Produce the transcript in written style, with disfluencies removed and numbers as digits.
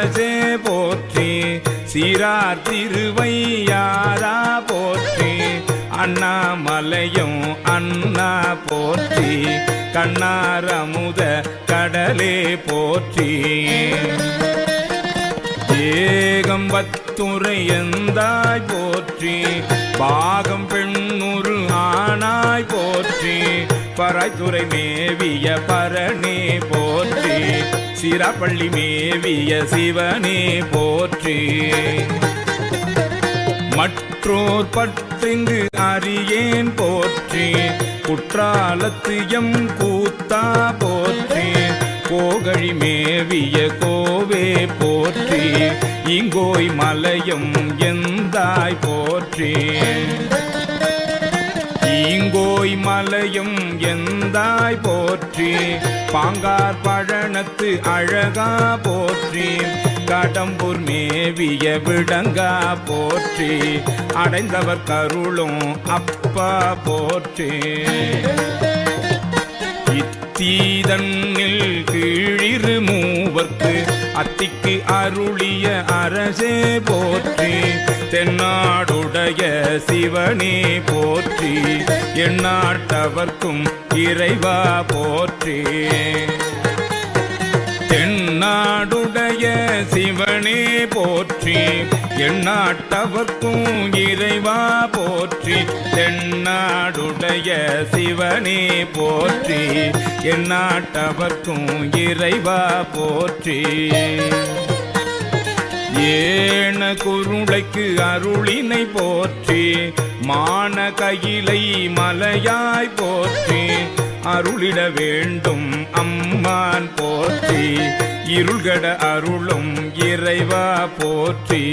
அரசே போற்றி சீரார் திருவையாரா போற்றி அண்ணாமலையும் அண்ணா போற்றி கண்ணார் அமுத கடலே போற்றி ஏகம்பத்துரை எந்தாய் போற்றி பாகம் பெண்ணுரு ஆனாய் போற்றி பராய்த்துறை மேவிய பரணே போற்றி சிராப்பள்ளி மேவிய சிவனே போற்றி மற்றோர் பற்றிங்கு அறியேன் போற்றி குற்றாலத்து எம் கூத்தா போற்றி கோகழி மேவிய கோவே போற்றி இங்கோய் மலையும் எந்தாய் போற்றி ஈங்கோய் மலையும் எந்தாய் போற்றி பாங்கார் பழனத்து அழகா போற்றி கடம்பூர் மேவிய விடங்கா போற்றி அடைந்தவர் கருளும் அப்பா போற்றி தீதன்னில் கீழிரு மூவர்க்கு அத்திக்கு அருளிய அரசே போற்றி தென்னாடுடைய சிவனே போற்றி எந்நாட்டவர்க்கும் இறைவா போற்றி தென்னாடுடைய சிவனே போற்றி எந்நாட்டவர்க்கும் இறைவா போற்றி தென்னாடுடைய சிவனே போற்றி எந்நாட்டவர்க்கும் இறைவா போற்றி ஏன குருளைக்கு அருளினை போற்றி மான கையிலை மலையாய் போற்றி அருளிட வேண்டும் அம்மான் போற்றி இருள்கட அருளும் இறைவா போற்றி